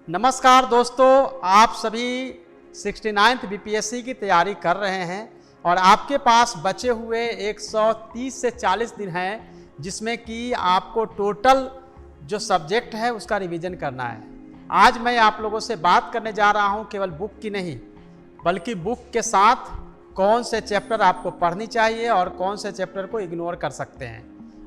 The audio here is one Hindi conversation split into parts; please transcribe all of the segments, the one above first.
नमस्कार दोस्तों, आप सभी 69th बीपीएससी की तैयारी कर रहे हैं और आपके पास बचे हुए 130 से 40 दिन हैं जिसमें कि आपको टोटल जो सब्जेक्ट है उसका रिवीजन करना है। आज मैं आप लोगों से बात करने जा रहा हूं केवल बुक की नहीं बल्कि बुक के साथ कौन से चैप्टर आपको पढ़नी चाहिए और कौन से चैप्टर को इग्नोर कर सकते हैं,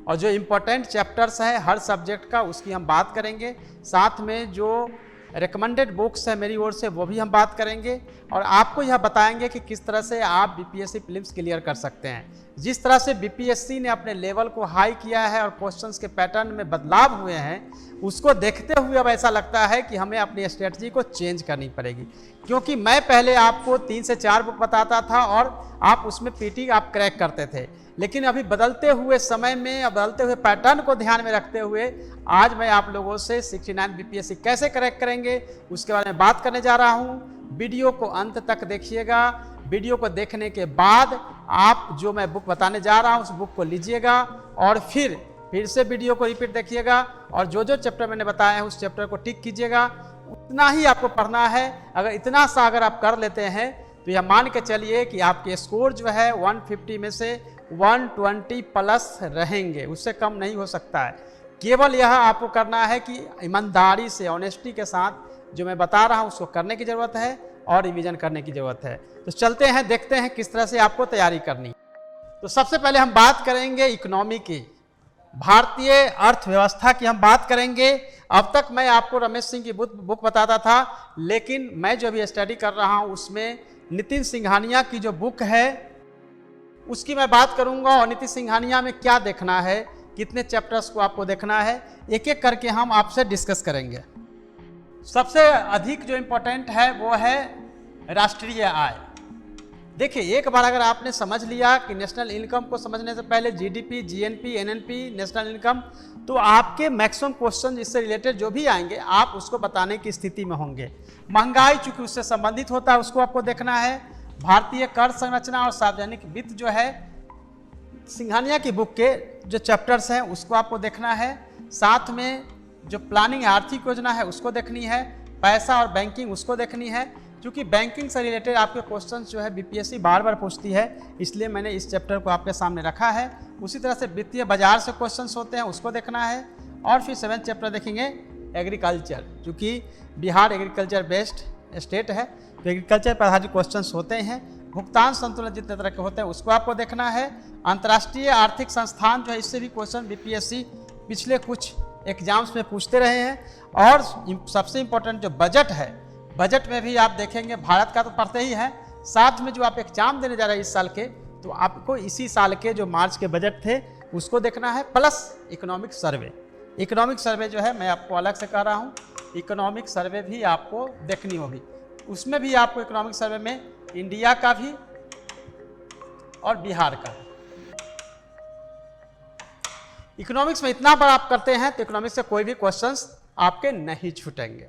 और जो इम्पोर्टेंट चैप्टर्स हैं हर सब्जेक्ट का उसकी हम बात करेंगे। साथ में जो रिकमेंडेड बुक्स है मेरी ओर से वो भी हम बात करेंगे और आपको यह बताएंगे कि किस तरह से आप बीपीएससी प्रीलिम्स क्लियर कर सकते हैं। जिस तरह से बीपीएससी ने अपने लेवल को हाई किया है और क्वेश्चंस के पैटर्न में बदलाव हुए हैं, उसको देखते हुए अब ऐसा लगता है कि हमें अपनी स्ट्रेटजी को चेंज करनी पड़ेगी। क्योंकि मैं पहले आपको 3 से 4 बुक बताता था और आप उसमें पीटी आप क्रैक करते थे, लेकिन अभी बदलते हुए समय में बदलते हुए पैटर्न को ध्यान में रखते हुए आज मैं आप लोगों से 69 बीपीएससी कैसे क्रैक करेंगे उसके बारे में बात करने जा रहा हूं। वीडियो को अंत तक देखिएगा। वीडियो को देखने के बाद आप जो मैं बुक बताने जा रहा हूं उस बुक को लीजिएगा और फिर से वीडियो को रिपीट देखिएगा और जो जो चैप्टर मैंने बताया है उस चैप्टर को टिक कीजिएगा। उतना ही आपको पढ़ना है। अगर इतना सा अगर आप कर लेते हैं तो यह मान के चलिए कि आपके स्कोर जो है 150 में से 120 प्लस रहेंगे, उससे कम नहीं हो सकता है। केवल यह आपको करना है कि ईमानदारी से, ऑनेस्टी के साथ जो मैं बता रहा हूं उसको करने की ज़रूरत है और रिवीजन करने की ज़रूरत है। तो चलते हैं, देखते हैं किस तरह से आपको तैयारी करनी। तो सबसे पहले हम बात करेंगे इकोनॉमी की, भारतीय अर्थव्यवस्था की हम बात करेंगे। अब तक मैं आपको रमेश सिंह की बुक बताता था, लेकिन मैं जो अभी स्टडी कर रहा हूँ उसमें नितिन सिंघानिया की जो बुक है उसकी मैं बात करूंगा और नितिन सिंघानिया में क्या देखना है, कितने चैप्टर्स को आपको देखना है, एक एक करके हम आपसे डिस्कस करेंगे। सबसे अधिक जो इम्पोर्टेंट है वो है राष्ट्रीय आय। देखिए, एक बार अगर आपने समझ लिया कि नेशनल इनकम को समझने से पहले GDP, GNP, NNP, national income, तो आपके मैक्सिमम क्वेश्चन इससे रिलेटेड जो भी आएंगे आप उसको बताने की स्थिति में होंगे। महंगाई चूंकि उससे संबंधित होता है उसको आपको देखना है। भारतीय कर संरचना और सार्वजनिक वित्त जो है सिंघानिया की बुक के जो चैप्टर्स हैं उसको आपको देखना है। साथ में जो प्लानिंग आर्थिक योजना है उसको देखनी है। पैसा और बैंकिंग उसको देखनी है, क्योंकि बैंकिंग से रिलेटेड आपके क्वेश्चंस जो है बीपीएससी बार बार पूछती है, इसलिए मैंने इस चैप्टर को आपके सामने रखा है। उसी तरह से वित्तीय बाजार से क्वेश्चंस होते हैं उसको देखना है। और फिर 7th चैप्टर देखेंगे एग्रीकल्चर, क्योंकि बिहार एग्रीकल्चर बेस्ड स्टेट है तो एग्रीकल्चर पर आधारित क्वेश्चंस होते हैं। भुगतान संतुलन जितने तरह के होते हैं उसको आपको देखना है। अंतर्राष्ट्रीय आर्थिक संस्थान जो है इससे भी क्वेश्चन बीपीएससी पिछले कुछ एग्जाम्स में पूछते रहे हैं। और सबसे इम्पोर्टेंट जो बजट है, बजट में भी आप देखेंगे, भारत का तो पढ़ते ही हैं, साथ में जो आप एग्जाम देने जा रहे हैं इस साल के, तो आपको इसी साल के जो मार्च के बजट थे उसको देखना है, plus economic survey. Economic survey जो है मैं आपको अलग से कह रहा हूँ, इकोनॉमिक सर्वे भी आपको देखनी होगी। उसमें भी आपको इकोनॉमिक सर्वे में इंडिया का भी और बिहार का। इकोनॉमिक्स में इतना बार आप करते हैं तो इकोनॉमिक्स से कोई भी क्वेश्चंस आपके नहीं छूटेंगे।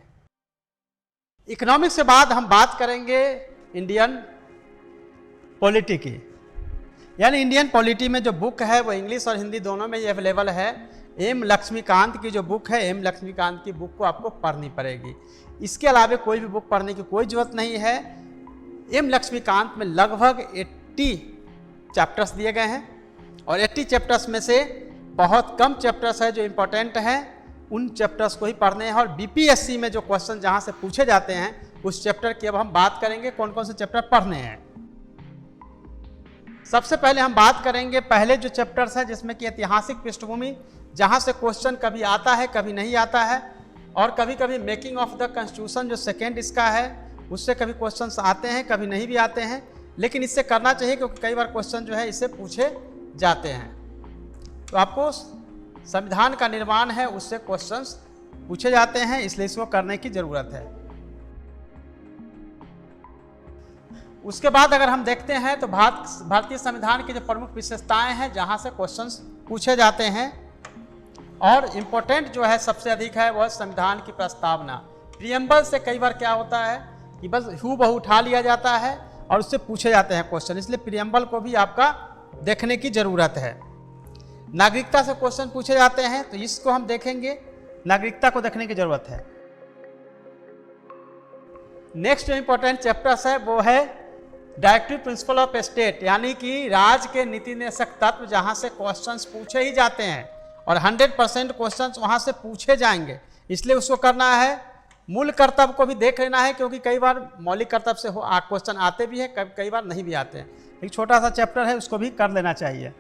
इकोनॉमिक्स के बाद हम बात करेंगे इंडियन पॉलिटी की, यानी इंडियन पॉलिटी में जो बुक है वो इंग्लिश और हिंदी दोनों में ये अवेलेबल है। एम लक्ष्मीकांत की जो बुक है, एम लक्ष्मीकांत की बुक को आपको पढ़नी पड़ेगी। इसके अलावा कोई भी बुक पढ़ने की कोई जरूरत नहीं है। एम लक्ष्मीकांत में लगभग 80 चैप्टर्स दिए गए हैं और 80 चैप्टर्स में से बहुत कम चैप्टर्स है जो इम्पोर्टेंट हैं, उन चैप्टर्स को ही पढ़ने हैं। और बीपीएससी में जो क्वेश्चन जहां से पूछे जाते हैं उस चैप्टर की अब हम बात करेंगे कौन कौन से चैप्टर पढ़ने हैं। सबसे पहले हम बात करेंगे पहले जो चैप्टर्स हैं जिसमें कि ऐतिहासिक पृष्ठभूमि, जहां से क्वेश्चन कभी आता है कभी नहीं आता है, और कभी कभी मेकिंग ऑफ द कॉन्स्टिट्यूशन जो सेकेंड इसका है उससे कभी क्वेश्चंस आते हैं कभी नहीं भी आते हैं, लेकिन इससे करना चाहिए क्योंकि कई बार क्वेश्चन जो है इससे पूछे जाते हैं। तो आपको संविधान का निर्माण है उससे क्वेश्चंस पूछे जाते हैं, इसलिए इसको करने की जरूरत है। उसके बाद अगर हम देखते हैं तो भारतीय संविधान की जो प्रमुख विशेषताएं हैं जहां से क्वेश्चंस पूछे जाते हैं, और इम्पोर्टेंट जो है सबसे अधिक है वह संविधान की प्रस्तावना। प्रियम्बल से कई बार क्या होता है कि बस हूबहू उठा लिया जाता है और उससे पूछे जाते हैं क्वेश्चन, इसलिए प्रियम्बल को भी आपका देखने की जरूरत है। नागरिकता से क्वेश्चन पूछे जाते हैं तो इसको हम देखेंगे, नागरिकता को देखने की जरूरत है। नेक्स्ट जो इंपॉर्टेंट चैप्टर्स है वो है डायरेक्टिव प्रिंसिपल ऑफ स्टेट, यानी कि राज्य के नीति निर्देशक तत्व, जहां से क्वेश्चंस पूछे ही जाते हैं और 100% क्वेश्चंस वहां से पूछे जाएंगे, इसलिए उसको करना है। मूल कर्तव्य को भी देख लेना है, क्योंकि कई बार मौलिक कर्तव्य से क्वेश्चन आते भी हैं, कई बार नहीं भी आते हैं। एक छोटा सा चैप्टर है, उसको भी कर लेना चाहिए।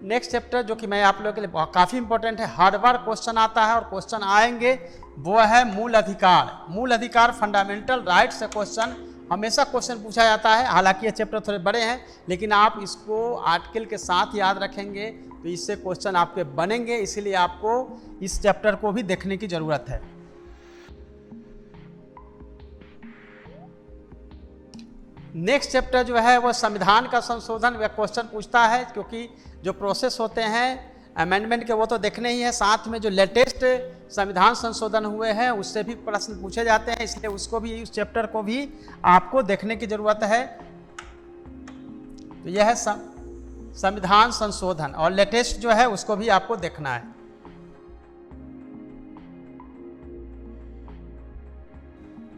नेक्स्ट चैप्टर जो कि मैं आप लोगों के लिए काफ़ी इंपॉर्टेंट है, हर बार क्वेश्चन आता है और क्वेश्चन आएंगे, वो है मूल अधिकार। मूल अधिकार फंडामेंटल राइट से क्वेश्चन हमेशा क्वेश्चन पूछा जाता है। हालांकि ये चैप्टर थोड़े बड़े हैं, लेकिन आप इसको आर्टिकल के साथ याद रखेंगे तो इससे क्वेश्चन आपके बनेंगे, इसीलिए आपको इस चैप्टर को भी देखने की ज़रूरत है। नेक्स्ट चैप्टर जो है वो संविधान का संशोधन व क्वेश्चन पूछता है, क्योंकि जो प्रोसेस होते हैं अमेंडमेंट के वो तो देखने ही है, साथ में जो लेटेस्ट संविधान संशोधन हुए हैं उससे भी प्रश्न पूछे जाते हैं, इसलिए उसको भी, उस चैप्टर को भी आपको देखने की ज़रूरत है। तो यह है संविधान संशोधन, और लेटेस्ट जो है उसको भी आपको देखना है।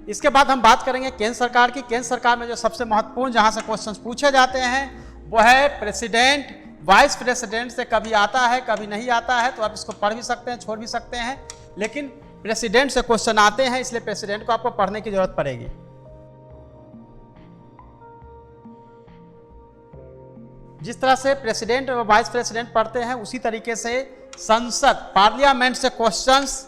इसके बाद हम बात करेंगे केंद्र सरकार की। केंद्र सरकार में जो सबसे महत्वपूर्ण जहां से क्वेश्चंस पूछे जाते हैं वो है प्रेसिडेंट, वाइस प्रेसिडेंट से कभी आता है कभी नहीं आता है, तो आप इसको पढ़ भी सकते हैं, छोड़ भी सकते हैं, लेकिन प्रेसिडेंट से क्वेश्चन आते हैं, इसलिए प्रेसिडेंट को आपको पढ़ने की जरूरत पड़ेगी। जिस तरह से प्रेसिडेंट और वाइस प्रेसिडेंट पढ़ते हैं, उसी तरीके से संसद, पार्लियामेंट से क्वेश्चंस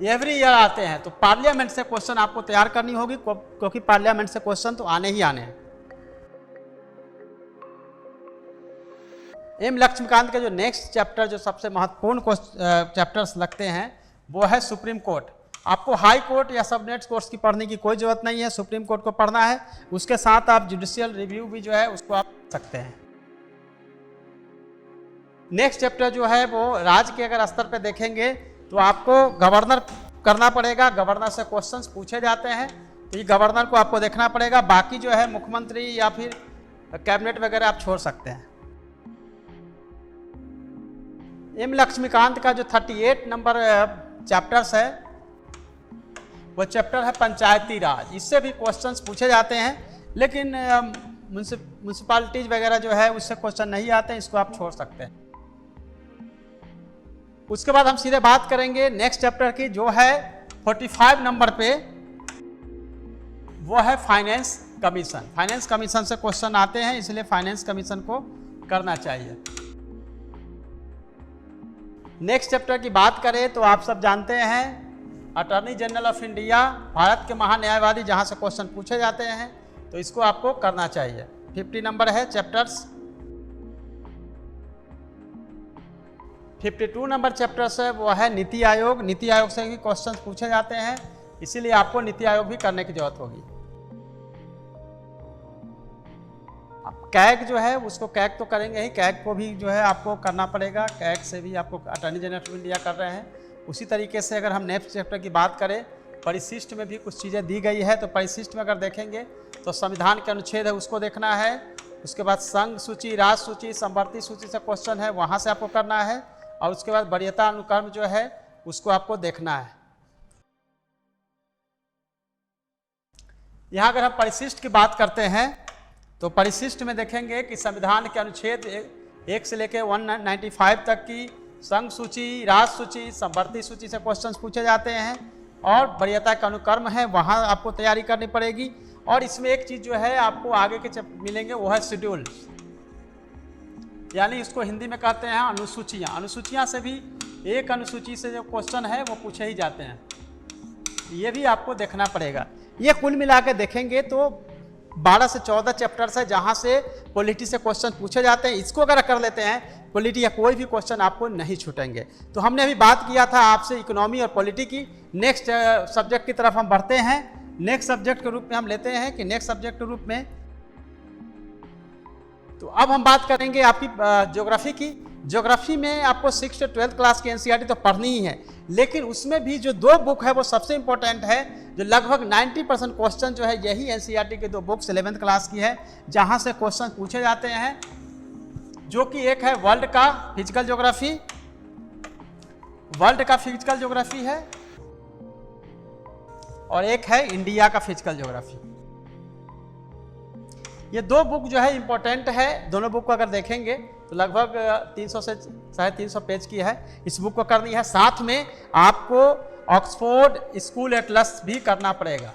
एवरी ईयर आते हैं, तो पार्लियामेंट से क्वेश्चन आपको तैयार करनी होगी, क्योंकि पार्लियामेंट से क्वेश्चन तो आने ही आने हैं। एम लक्ष्मीकांत के जो नेक्स्ट चैप्टर, जो सबसे महत्वपूर्ण चैप्टर्स लगते हैं, वो है सुप्रीम कोर्ट। आपको हाई कोर्ट या सबनेट कोर्ट्स की पढ़ने की कोई जरूरत नहीं है, सुप्रीम कोर्ट को पढ़ना है। उसके साथ आप जुडिशियल रिव्यू भी जो है उसको आप पढ़ सकते हैं। नेक्स्ट चैप्टर जो है वो राज्य के अगर स्तर पे देखेंगे तो आपको गवर्नर करना पड़ेगा, गवर्नर से क्वेश्चंस पूछे जाते हैं, तो ये गवर्नर को आपको देखना पड़ेगा। बाकी जो है मुख्यमंत्री या फिर कैबिनेट वगैरह आप छोड़ सकते हैं। एम लक्ष्मीकांत का जो 38 नंबर चैप्टर्स है वो चैप्टर है पंचायती राज। इससे भी क्वेश्चंस पूछे जाते हैं, लेकिन म्यूनसिपालिटीज वगैरह जो है उससे क्वेश्चन नहीं आते हैं, इसको आप छोड़ सकते हैं। उसके बाद हम सीधे बात करेंगे नेक्स्ट चैप्टर की, जो है 45 नंबर पे, वो है फाइनेंस कमीशन। फाइनेंस कमीशन से क्वेश्चन आते हैं, इसलिए फाइनेंस कमीशन को करना चाहिए। नेक्स्ट चैप्टर की बात करें तो आप सब जानते हैं attorney general of India, Bharat के महान्यायवादी, जहां से क्वेश्चन पूछे जाते हैं, तो इसको आपको करना चाहिए। 50 नंबर है चैप्टर्स। 52 नंबर चैप्टर्स है वो है नीति आयोग। नीति आयोग से भी क्वेश्चन पूछे जाते हैं, इसीलिए आपको नीति आयोग भी करने की जरूरत होगी। कैग जो है उसको कैग तो करेंगे ही, कैग को भी जो है आपको करना पड़ेगा। कैग से भी आपको अटॉर्नी जनरल ऑफ इंडिया कर रहे हैं। उसी तरीके से अगर हम नेक्स्ट चैप्टर की बात करें, परिशिष्ट में भी कुछ चीज़ें दी गई है, तो परिशिष्ट में अगर देखेंगे तो संविधान के अनुच्छेद है उसको देखना है। उसके बाद संघ सूची, राज्य सूची, संवर्ती सूची से क्वेश्चन है, वहाँ से आपको करना है। और उसके बाद वरीयता अनुक्रम जो है उसको आपको देखना है। यहाँ अगर हम परिशिष्ट की बात करते हैं तो परिशिष्ट में देखेंगे कि संविधान के अनुच्छेद 1 से लेकर 195 तक की संघ सूची, राज्य सूची, संवर्ती सूची से क्वेश्चंस पूछे जाते हैं, और वरीयता का अनुक्रम है, वहाँ आपको तैयारी करनी पड़ेगी। और इसमें एक चीज़ जो है आपको आगे के मिलेंगे वो है शेड्यूल, यानी इसको हिंदी में कहते हैं अनुसूचियाँ। अनुसूचियाँ से भी एक अनुसूची से जो क्वेश्चन है वो पूछे ही जाते हैं, ये भी आपको देखना पड़ेगा। ये कुल मिला के देखेंगे तो 12 से 14 चैप्टर्स है जहाँ से पॉलिटी से क्वेश्चन पूछे जाते हैं। इसको अगर कर लेते हैं, पॉलिटी या कोई भी क्वेश्चन आपको नहीं छूटेंगे। तो हमने अभी बात किया था आपसे इकोनॉमी और पॉलिटी की। नेक्स्ट सब्जेक्ट की तरफ हम बढ़ते हैं। नेक्स्ट सब्जेक्ट के रूप में हम लेते हैं कि नेक्स्ट सब्जेक्ट के रूप में, तो अब हम बात करेंगे आपकी ज्योग्राफी की। ज्योग्राफी में आपको 6 से 12th क्लास की एनसीईआरटी तो पढ़नी ही है, लेकिन उसमें भी जो 2 बुक है वो सबसे इंपॉर्टेंट है, जो लगभग 90% क्वेश्चन जो है यही एनसीईआरटी के 2 बुक्स 11th क्लास की है, जहां से क्वेश्चन पूछे जाते हैं, जो कि एक है वर्ल्ड का फिजिकल ज्योग्राफी है, और एक है इंडिया का फिजिकल ज्योग्राफी। ये दो बुक जो है इंपॉर्टेंट है, दोनों बुक को अगर देखेंगे तो लगभग 300 से 350 पेज की है, इस बुक को करनी है। साथ में आपको ऑक्सफोर्ड स्कूल एटलस भी करना पड़ेगा।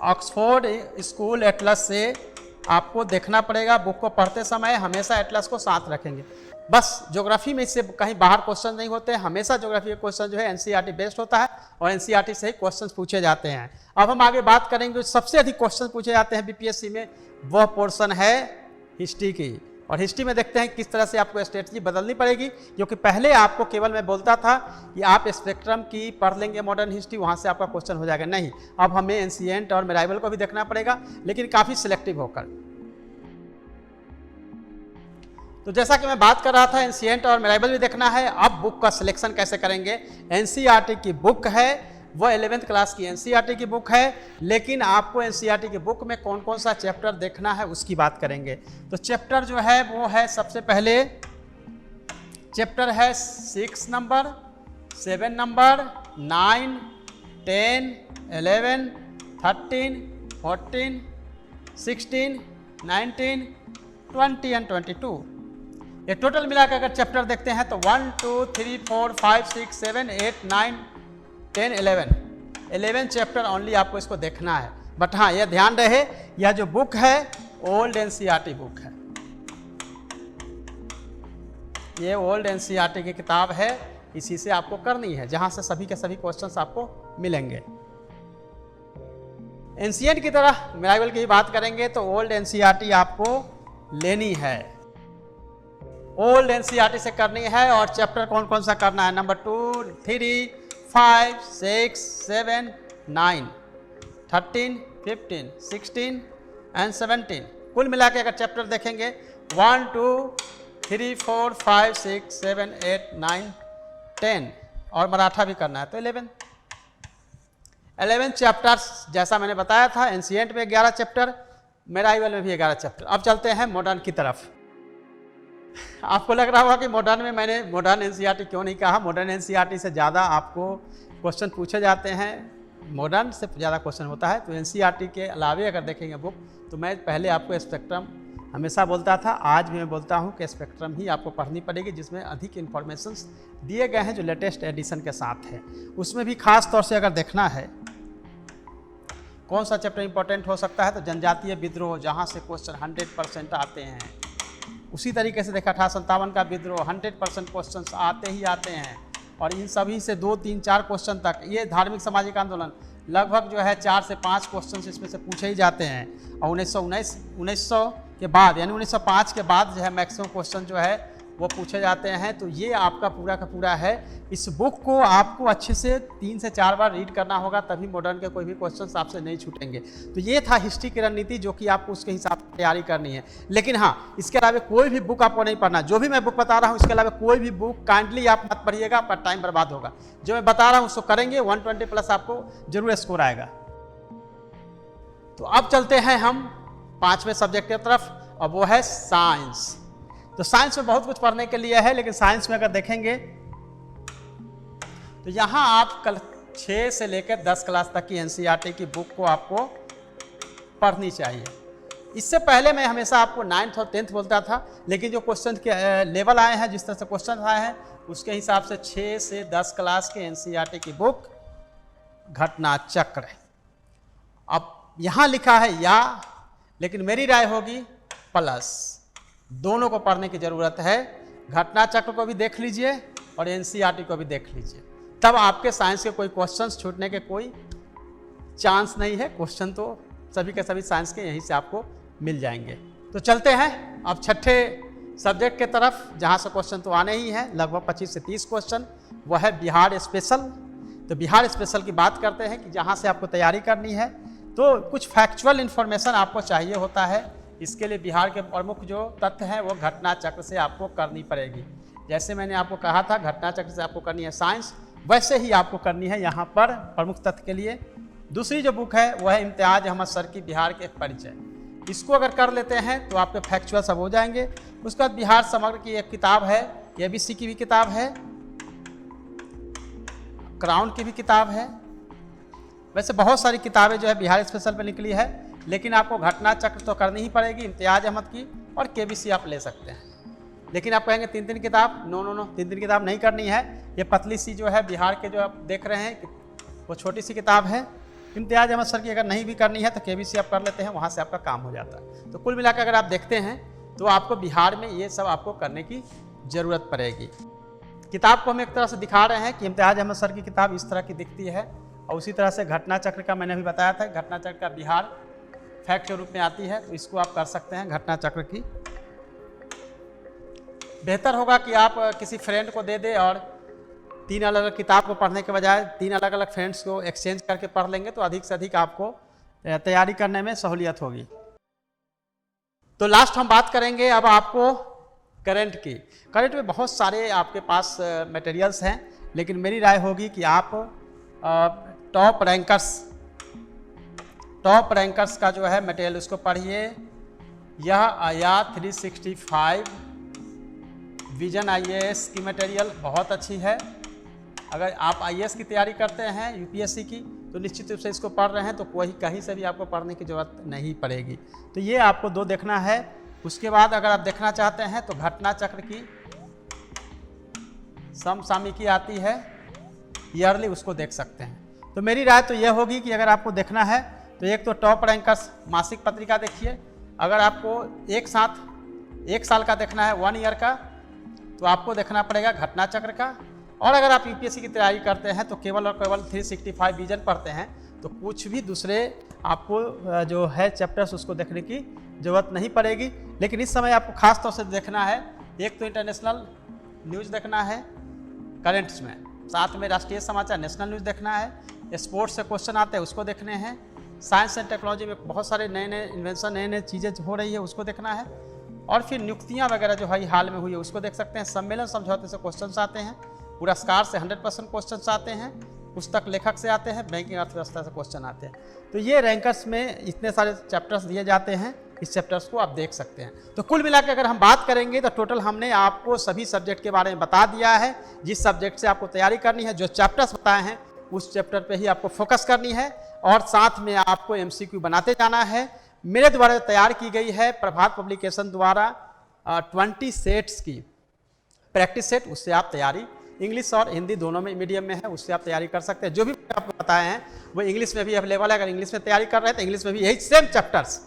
ऑक्सफोर्ड स्कूल एटलस से आपको देखना पड़ेगा, बुक को पढ़ते समय हमेशा एटलस को साथ रखेंगे। बस ज्योग्राफी में इससे कहीं बाहर क्वेश्चन नहीं होते, हमेशा ज्योग्राफी के क्वेश्चन जो है एनसीईआरटी बेस्ड होता है और एनसीईआरटी से ही क्वेश्चन पूछे जाते हैं। अब हम आगे बात करेंगे, जो सबसे अधिक क्वेश्चन पूछे जाते हैं बीपीएससी में, वह पोर्शन है हिस्ट्री की। और हिस्ट्री में देखते हैं किस तरह से आपको स्ट्रेटजी बदलनी पड़ेगी, क्योंकि पहले आपको केवल मैं बोलता था कि आप स्पेक्ट्रम की पढ़ लेंगे मॉडर्न हिस्ट्री, वहाँ से आपका क्वेश्चन हो जाएगा। नहीं, अब हमें एंशिएंट और मेराइवल को भी देखना पड़ेगा, लेकिन काफ़ी सिलेक्टिव होकर। तो जैसा कि मैं बात कर रहा था, एंशिएंट और मेराइवल भी देखना है। अब बुक का सिलेक्शन कैसे करेंगे? एनसीईआरटी की बुक है, वह 11th क्लास की एनसीईआरटी की बुक है, लेकिन आपको एनसीईआरटी की बुक में कौन कौन सा चैप्टर देखना है उसकी बात करेंगे। तो चैप्टर जो है वो है, सबसे पहले चैप्टर है 6 नंबर, 7 नंबर, 9, 10, 11, 13, 14, 16, 19, 20 एंड 22। ये टोटल मिलाकर अगर चैप्टर देखते हैं तो 1, 2, 3, 4, 5, 6, 7, 8, 9, 10, 11 चैप्टर ओनली आपको इसको देखना है। बट हाँ, यह ध्यान रहे, यह जो बुक है ओल्ड एनसीईआरटी बुक है, ये ओल्ड एनसीईआरटी की किताब है, इसी से आपको करनी है, जहां से सभी के सभी क्वेश्चंस आपको मिलेंगे। एंशिएंट की तरह मेराइवल की बात करेंगे तो ओल्ड एनसीईआरटी आपको लेनी है, ओल्ड एनसीईआरटी से करनी है। और चैप्टर कौन कौन सा करना है? Number 2, 3, 5, 6, 7, 9, 13, 15, 16 and 17। कुल मिला के अगर चैप्टर देखेंगे 1, 2, 3, 4, 5, 6, 7, 8, 9, 10 और मराठा भी करना है तो 11 चैप्टर्स। जैसा मैंने बताया था, एंशिएंट में 11 चैप्टर, मेराइवल में भी 11 चैप्टर। अब चलते हैं मॉडर्न की तरफ। आपको लग रहा होगा कि मॉडर्न में मैंने मॉडर्न एनसीईआरटी क्यों नहीं कहा। मॉडर्न एनसीईआरटी से ज़्यादा आपको क्वेश्चन पूछे जाते हैं, मॉडर्न से ज़्यादा क्वेश्चन होता है। तो एनसीईआरटी के अलावे अगर देखेंगे बुक, तो मैं पहले आपको स्पेक्ट्रम हमेशा बोलता था, आज भी मैं बोलता हूँ कि स्पेक्ट्रम ही आपको पढ़नी पड़ेगी, जिसमें अधिक इन्फॉर्मेशंस दिए गए हैं जो लेटेस्ट एडिशन के साथ है। उसमें भी खास तौर से अगर देखना है कौन सा चैप्टर इंपॉर्टेंट हो सकता है, तो जनजातीय विद्रोह, जहाँ से क्वेश्चन 100% आते हैं। उसी तरीके से देखा 58 का विद्रोह, 100% क्वेश्चन आते ही आते हैं। और इन सभी से 2, 3, 4 क्वेश्चन तक, ये धार्मिक सामाजिक आंदोलन लगभग जो है 4 से 5 क्वेश्चन इसमें से पूछे ही जाते हैं। और 1900 के बाद, यानी 1905 के बाद जो है मैक्सिमम क्वेश्चन जो है वो पूछे जाते हैं। तो ये आपका पूरा का पूरा है। इस बुक को आपको अच्छे से 3 से 4 बार रीड करना होगा, तभी मॉडर्न के कोई भी क्वेश्चंस आपसे नहीं छूटेंगे। तो ये था हिस्ट्री की रणनीति, जो कि आपको उसके हिसाब से तैयारी करनी है। लेकिन हाँ, इसके अलावा कोई भी बुक आपको नहीं पढ़ना। जो भी मैं बुक बता रहा हूँ, इसके अलावा कोई भी बुक काइंडली आप मत पढ़िएगा, पर टाइम बर्बाद होगा। जो मैं बता रहा हूँ उसको करेंगे, 120+ आपको जरूर स्कोर आएगा। तो अब चलते हैं हम 5वें सब्जेक्ट की तरफ, और वो है साइंस। तो साइंस में बहुत कुछ पढ़ने के लिए है, लेकिन साइंस में अगर देखेंगे तो यहाँ आप कल 6 से लेकर 10 क्लास तक की एनसीईआरटी की बुक को आपको पढ़नी चाहिए। इससे पहले मैं हमेशा आपको 9th और 10th बोलता था, लेकिन जो क्वेश्चन के लेवल आए हैं, जिस तरह से क्वेश्चन आए हैं, उसके हिसाब से 6 से 10 क्लास के एनसीईआरटी की बुक घटना चक्र है। अब यहाँ लिखा है या, लेकिन मेरी राय होगी प्लस, दोनों को पढ़ने की जरूरत है। घटना चक्र को भी देख लीजिए और एनसीईआरटी को भी देख लीजिए, तब आपके साइंस के कोई क्वेश्चंस छूटने के कोई चांस नहीं है। क्वेश्चन तो सभी के सभी साइंस के यहीं से आपको मिल जाएंगे। तो चलते हैं अब 6ठे सब्जेक्ट के तरफ, जहां से क्वेश्चन तो आने ही हैं, लगभग 25 से 30 क्वेश्चन। वह है बिहार स्पेशल। तो बिहार स्पेशल की बात करते हैं कि जहाँ से आपको तैयारी करनी है, तो कुछ फैक्चुअल इन्फॉर्मेशन आपको चाहिए होता है। इसके लिए बिहार के प्रमुख जो तथ्य हैं वो घटना चक्र से आपको करनी पड़ेगी। जैसे मैंने आपको कहा था घटना चक्र से आपको करनी है साइंस, वैसे ही आपको करनी है यहाँ पर प्रमुख तथ्य के लिए। दूसरी जो बुक है वह है इम्तियाज अहमद सर की बिहार के परिचय। इसको अगर कर लेते हैं तो आपके फैक्चुअल सब हो जाएंगे। उसके बाद बिहार समग्र की एक किताब है, ABC की भी किताब है, क्राउन की भी किताब है। वैसे बहुत सारी किताबें जो है बिहार स्पेशल पे निकली है, लेकिन आपको घटना चक्र तो करनी ही पड़ेगी, इम्तियाज अहमद की, और केबीसी आप ले सकते हैं। लेकिन आप कहेंगे 3-3 किताब, नो, 3-3 किताब नहीं करनी है। ये पतली सी जो है बिहार के जो आप देख रहे हैं वो छोटी सी किताब है। इम्तियाज अहमद सर की अगर नहीं भी करनी है तो केबीसी आप कर लेते हैं, वहाँ से आपका काम हो जाता है। तो कुल मिलाकर अगर आप देखते हैं तो आपको बिहार में ये सब आपको करने की ज़रूरत पड़ेगी। किताब को हम एक तरह से दिखा रहे हैं कि इम्तियाज अहमद सर की किताब इस तरह की दिखती है, और उसी तरह से घटना चक्र का मैंने अभी बताया था, घटना चक्र का बिहार फैक्ट के रूप में आती है, तो इसको आप कर सकते हैं घटना चक्र की। बेहतर होगा कि आप किसी फ्रेंड को दे दें, और 3 अलग अलग किताब को पढ़ने के बजाय 3 अलग अलग फ्रेंड्स को एक्सचेंज करके पढ़ लेंगे तो अधिक से अधिक आपको तैयारी करने में सहूलियत होगी। तो लास्ट हम बात करेंगे अब आपको करंट की। करंट में बहुत सारे आपके पास मटेरियल्स हैं, लेकिन मेरी राय होगी कि आप टॉप रैंकर्स का जो है मटेरियल उसको पढ़िए। यह आया 365 विजन IAS की मटेरियल बहुत अच्छी है। अगर आप IAS की तैयारी करते हैं UPSC की, तो निश्चित रूप से इसको पढ़ रहे हैं तो कोई कहीं से भी आपको पढ़ने की ज़रूरत नहीं पड़ेगी। तो ये आपको 2 देखना है। उसके बाद अगर आप देखना चाहते हैं तो घटना चक्र की समसामयिकी आती है ईयरली, उसको देख सकते हैं। तो मेरी राय तो यह होगी कि अगर आपको देखना है तो एक तो टॉप रैंकर्स मासिक पत्रिका देखिए। अगर आपको एक साथ 1 साल का देखना है, 1 ईयर का, तो आपको देखना पड़ेगा घटना चक्र का। और अगर आप UPSC की तैयारी करते हैं तो केवल और केवल 365 विजन पढ़ते हैं तो कुछ भी दूसरे आपको जो है चैप्टर्स उसको देखने की ज़रूरत नहीं पड़ेगी। लेकिन इस समय आपको खास तौर से देखना है, एक तो इंटरनेशनल न्यूज़ देखना है करेंट्स में, साथ में राष्ट्रीय समाचार नेशनल न्यूज़ देखना है, स्पोर्ट्स से क्वेश्चन आते हैं उसको देखने हैं, साइंस एंड टेक्नोलॉजी में बहुत सारे नए इन्वेंशन, नए चीज़ें हो रही है उसको देखना है, और फिर नियुक्तियाँ वगैरह जो है हाल में हुई है उसको देख सकते हैं। सम्मेलन समझौते से क्वेश्चन आते हैं, पुरस्कार से 100% क्वेश्चन आते हैं, पुस्तक लेखक से आते हैं, बैंकिंग अर्थव्यवस्था से क्वेश्चन आते हैं। तो ये रैंकर्स में इतने सारे चैप्टर्स दिए जाते हैं, इस चैप्टर्स को आप देख सकते हैं। तो कुल मिलाकर अगर हम बात करेंगे तो टोटल हमने आपको सभी सब्जेक्ट के बारे में बता दिया है। जिस सब्जेक्ट से आपको तैयारी करनी है, जो चैप्टर्स बताए हैं उस चैप्टर पे ही आपको फोकस करनी है, और साथ में आपको MCQ बनाते जाना है। मेरे द्वारा तैयार की गई है प्रभात पब्लिकेशन द्वारा 20 सेट्स की प्रैक्टिस सेट, उससे आप तैयारी इंग्लिश और हिंदी दोनों में मीडियम में है, उससे आप तैयारी कर सकते हैं। जो भी आपको बताए हैं वो इंग्लिश में भी अवेलेबल है। अगर इंग्लिश में तैयारी कर रहे हैं तो इंग्लिश में भी यही सेम चैप्टर्स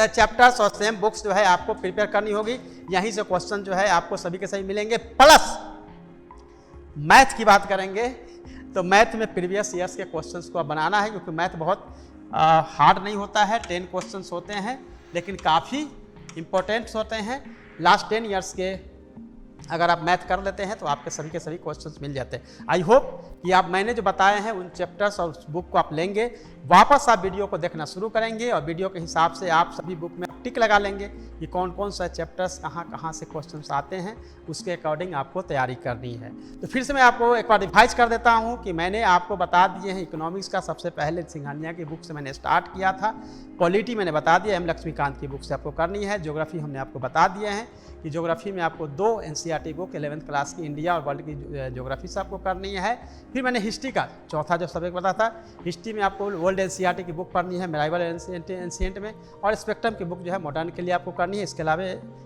चैप्टर्स और सेम बुक्स जो है आपको प्रिपेयर करनी होगी। यहीं से क्वेश्चन जो है आपको सभी के सभी मिलेंगे। प्लस मैथ की बात करेंगे तो मैथ में प्रीवियस ईयर्स के क्वेश्चंस को बनाना है, क्योंकि मैथ बहुत हार्ड नहीं होता है। 10 क्वेश्चंस होते हैं लेकिन काफ़ी इंपॉर्टेंट्स होते हैं। लास्ट 10 ईयर्स के अगर आप मैथ कर लेते हैं तो आपके सभी के सभी क्वेश्चंस मिल जाते हैं। आई होप कि आप मैंने जो बताए हैं उन चैप्टर्स और उस बुक को आप लेंगे, वापस आप वीडियो को देखना शुरू करेंगे और वीडियो के हिसाब से आप सभी बुक में टिक लगा लेंगे कि कौन कौन सा चैप्टर्स कहाँ से क्वेश्चंस आते हैं, उसके अकॉर्डिंग आपको तैयारी करनी है। तो फिर से मैं आपको एक बार रिवाइज कर देता हूँ कि मैंने आपको बता दिए हैं इकोनॉमिक्स का सबसे पहले सिंघानिया की बुक से मैंने स्टार्ट किया था। पॉलिटी मैंने बता दिया M लक्ष्मीकांत की बुक से आपको करनी है। ज्योग्राफी हमने आपको बता दिए हैं कि ज्योग्राफी में आपको 2 NCERT बुक 11th क्लास की इंडिया और वर्ल्ड की ज्योग्राफी से आपको करनी है। फिर मैंने हिस्ट्री का चौथा जो सब्जेक्ट बताया था, हिस्ट्री में आपको वर्ल्ड NCERT की बुक पढ़नी है मेराइवल एंशिएंट में, और स्पेक्ट्रम की बुक जो है मॉडर्न के लिए आपको करनी है। इसके अलावा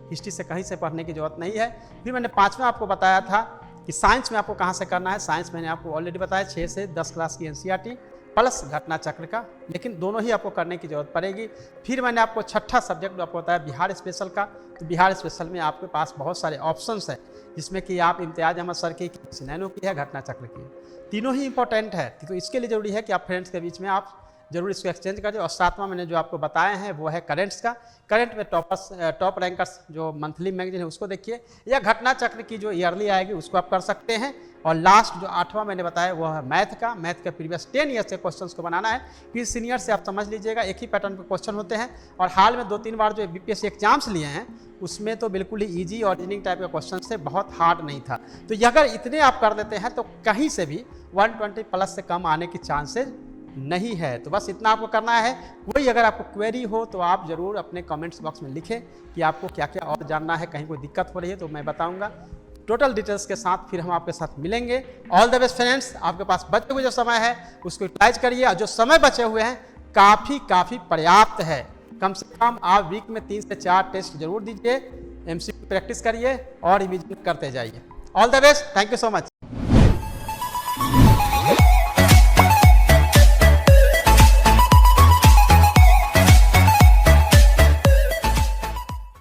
हिस्ट्री से कहीं से पढ़ने की जरूरत नहीं है। फिर मैंने 5वां आपको बताया था कि साइंस में आपको कहाँ से करना है। साइंस मैंने आपको ऑलरेडी बताया 6 से 10 क्लास की NCERT प्लस घटना चक्र का, लेकिन दोनों ही आपको करने की जरूरत पड़ेगी। फिर मैंने आपको 6ठा सब्जेक्ट आपको बताया बिहार स्पेशल का। तो बिहार स्पेशल में आपके पास बहुत सारे ऑप्शंस हैं, जिसमें कि आप इम्तियाज अहमद सर की नैनो की है, घटना चक्र की, तीनों ही इंपॉर्टेंट है। तो इसके लिए ज़रूरी है कि आप फ्रेंड्स के बीच में आप जरूर इसको एक्सचेंज करें। और 7वां मैंने जो आपको बताए हैं वो है करेंट्स का। करंट में टॉप रैंकर्स जो मंथली मैगजीन है उसको देखिए, या घटना चक्र की जो ईयरली आएगी उसको आप कर सकते हैं। और लास्ट जो 8वां मैंने बताया वो है मैथ का। मैथ के प्रीवियस 10 ईयर्स के क्वेश्चंस को बनाना है। फिर सीनियर से आप समझ लीजिएगा, एक ही पैटर्न के क्वेश्चन होते हैं, और हाल में 2-3 बार जो BPSC एग्जाम्स लिए हैं उसमें तो बिल्कुल ही ईजी और रीजनिंग टाइप के क्वेश्चन से बहुत हार्ड नहीं था। तो ये अगर इतने आप कर देते हैं तो कहीं से भी 120 प्लस से कम आने की चांसेज नहीं है। तो बस इतना आपको करना है। कोई अगर आपको क्वेरी हो तो आप ज़रूर अपने कमेंट्स बॉक्स में लिखें कि आपको क्या क्या और जानना है, कहीं कोई दिक्कत हो रही है तो मैं बताऊंगा। टोटल डिटेल्स के साथ फिर हम आपके साथ मिलेंगे। All the best friends. आपके पास बचे हुए जो समय है उसको यूटिलाइज करिए, और जो समय बचे हुए हैं काफ़ी पर्याप्त है। कम से कम आप वीक में 3 से 4 टेस्ट जरूर दीजिए, एमसीक्यू प्रैक्टिस करिए और रिवीजन करते जाइए। All the best, thank you so much.